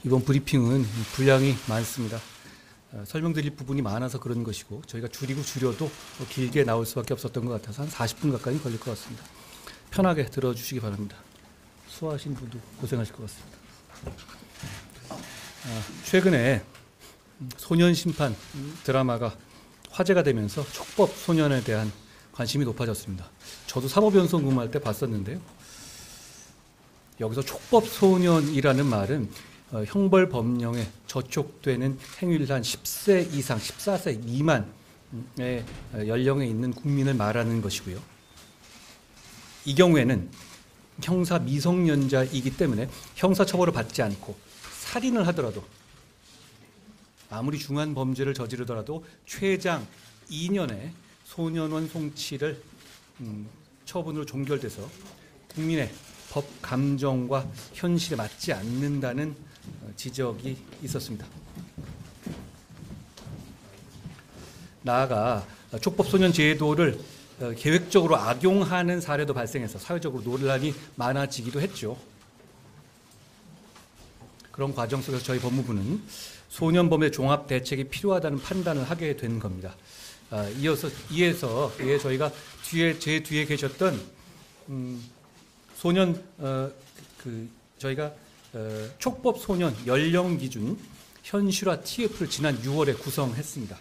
이번 브리핑은 분량이 많습니다. 설명드릴 부분이 많아서 그런 것이고 저희가 줄여도 길게 나올 수밖에 없었던 것 같아서 한 40분 가까이 걸릴 것 같습니다. 편하게 들어주시기 바랍니다. 수고하신 분도 고생하실 것 같습니다. 최근에 소년심판 드라마가 화제가 되면서 촉법 소년에 대한 관심이 높아졌습니다. 저도 사법연수원 근무할 때 봤었는데요. 여기서 촉법 소년이라는 말은 형벌 법령에 저촉되는 행위를 한 10세 이상, 14세 미만의 연령에 있는 국민을 말하는 것이고요. 이 경우에는 형사 미성년자이기 때문에 형사처벌을 받지 않고 살인을 하더라도 아무리 중한 범죄를 저지르더라도 최장 2년의 소년원 송치를 처분으로 종결돼서 국민의 법 감정과 현실에 맞지 않는다는 지적이 있었습니다. 나아가 촉법 소년 제도를 계획적으로 악용하는 사례도 발생해서 사회적으로 논란이 많아지기도 했죠. 그런 과정 속에서 저희 법무부는 소년범죄 종합 대책이 필요하다는 판단을 하게 된 겁니다. 이에서 저희가 제 뒤에 계셨던 소년 저희가 촉법 소년 연령 기준 현실화 TF를 지난 6월에 구성했습니다.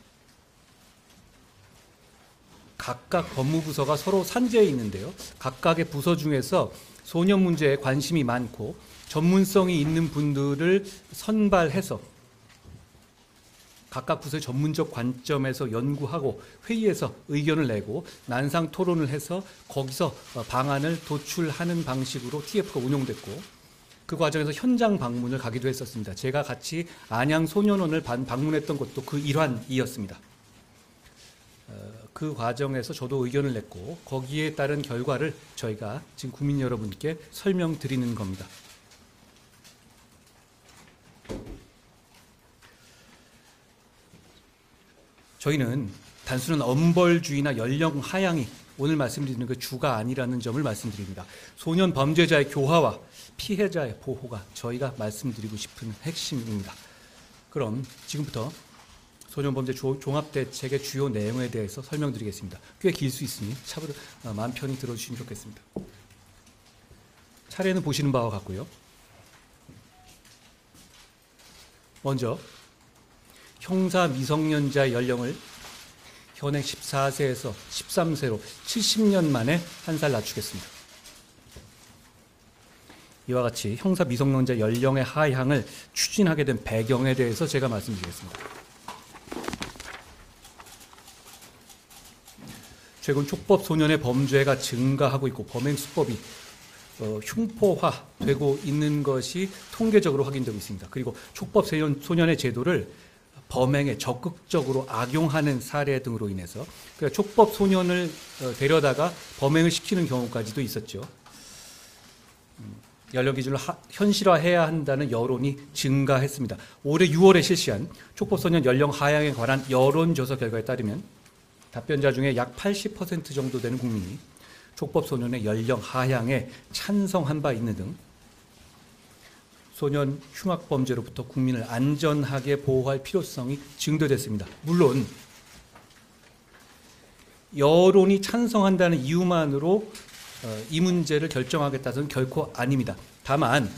각각 법무부서가 서로 산재해 있는데요. 각각의 부서 중에서 소년 문제에 관심이 많고 전문성이 있는 분들을 선발해서 각각 부서의 전문적 관점에서 연구하고 회의에서 의견을 내고 난상 토론을 해서 거기서 방안을 도출하는 방식으로 TF가 운용됐고 그 과정에서 현장 방문을 가기도 했었습니다. 제가 같이 안양소년원을 방문했던 것도 그 일환이었습니다. 그 과정에서 저도 의견을 냈고 거기에 따른 결과를 저희가 지금 국민 여러분께 설명드리는 겁니다. 저희는 단순한 엄벌주의나 연령 하향이 오늘 말씀드리는 그 주가 아니라는 점을 말씀드립니다. 소년 범죄자의 교화와 피해자의 보호가 저희가 말씀드리고 싶은 핵심입니다. 그럼 지금부터 소년범죄 종합대책의 주요 내용에 대해서 설명드리겠습니다. 꽤 길 수 있으니 차분히 마음 편히 들어주시면 좋겠습니다. 차례는 보시는 바와 같고요. 먼저 형사 미성년자의 연령을 현행 14세에서 13세로 70년 만에 한 살 낮추겠습니다. 이와 같이 형사 미성년자 연령의 하향을 추진하게 된 배경에 대해서 제가 말씀드리겠습니다. 최근 촉법 소년의 범죄가 증가하고 있고 범행 수법이 흉포화되고 있는 것이 통계적으로 확인되고 있습니다. 그리고 촉법 소년의 제도를 범행에 적극적으로 악용하는 사례 등으로 인해서 그러니까 촉법 소년을 데려다가 범행을 시키는 경우까지도 있었죠. 연령 기준을 현실화해야 한다는 여론이 증가했습니다. 올해 6월에 실시한 촉법 소년 연령 하향에 관한 여론조사 결과에 따르면 답변자 중에 약 80% 정도 되는 국민이 촉법 소년의 연령 하향에 찬성한 바 있는 등 소년 흉악 범죄로부터 국민을 안전하게 보호할 필요성이 증대됐습니다. 물론 여론이 찬성한다는 이유만으로 이 문제를 결정하겠다는 결코 아닙니다. 다만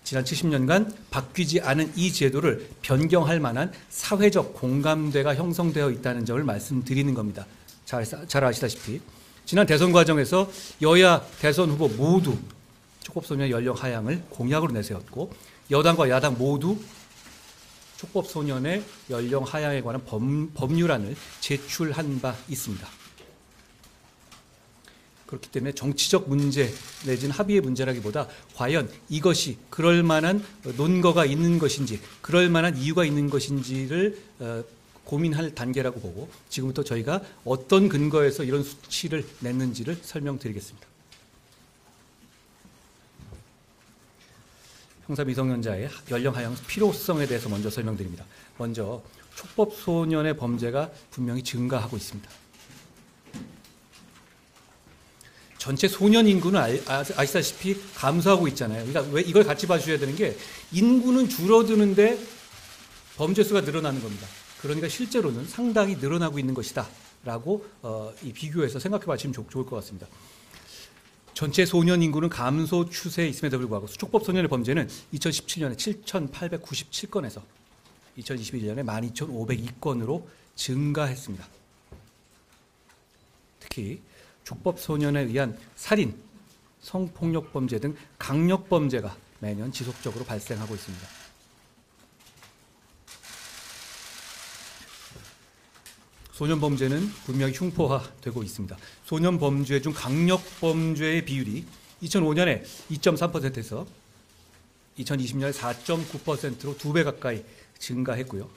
지난 70년간 바뀌지 않은 이 제도를 변경할 만한 사회적 공감대가 형성되어 있다는 점을 말씀드리는 겁니다. 잘 아시다시피 지난 대선 과정에서 여야 대선 후보 모두 촉법소년 연령 하향을 공약으로 내세웠고 여당과 야당 모두 촉법소년의 연령 하향에 관한 법률안을 제출한 바 있습니다. 그렇기 때문에 정치적 문제 내지는 합의의 문제라기보다 과연 이것이 그럴 만한 논거가 있는 것인지 그럴 만한 이유가 있는 것인지를 고민할 단계라고 보고 지금부터 저희가 어떤 근거에서 이런 수치를 냈는지를 설명드리겠습니다. 형사 미성년자의 연령 하향 필요성에 대해서 먼저 설명드립니다. 먼저 촉법 소년의 범죄가 분명히 증가하고 있습니다. 전체 소년 인구는 아시다시피 감소하고 있잖아요. 그러니까 왜 이걸 같이 봐주셔야 되는 게 인구는 줄어드는데 범죄 수가 늘어나는 겁니다. 그러니까 실제로는 상당히 늘어나고 있는 것이다라고 이 비교해서 생각해 봐주시면 좋을 것 같습니다. 전체 소년 인구는 감소 추세에 있음에도 불구하고 촉법 소년의 범죄는 2017년에 7,897건에서 2021년에 12,502건으로 증가했습니다. 특히 촉법 소년에 의한 살인, 성폭력 범죄 등 강력 범죄가 매년 지속적으로 발생하고 있습니다. 소년 범죄는 분명히 흉포화되고 있습니다. 소년 범죄 중 강력 범죄의 비율이 2005년에 2.3%에서 2020년에 4.9%로 2배 가까이 증가했고요.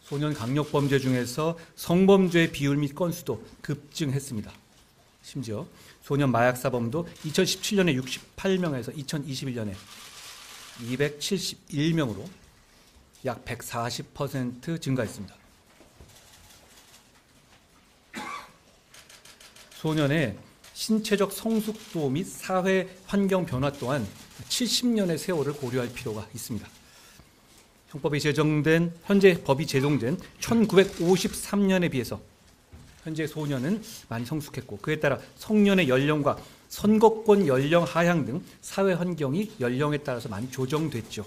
소년 강력 범죄 중에서 성범죄의 비율 및 건수도 급증했습니다. 심지어 소년 마약 사범도 2017년에 68명에서 2021년에 271명으로 약 140% 증가했습니다. 소년의 신체적 성숙도 및 사회 환경 변화 또한 70년의 세월을 고려할 필요가 있습니다. 현재 법이 제정된 1953년에 비해서 현재 소년은 많이 성숙했고 그에 따라 성년의 연령과 선거권 연령 하향 등 사회 환경이 연령에 따라서 많이 조정됐죠.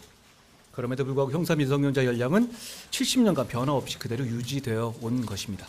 그럼에도 불구하고 형사 미성년자 연령은 70년간 변화 없이 그대로 유지되어 온 것입니다.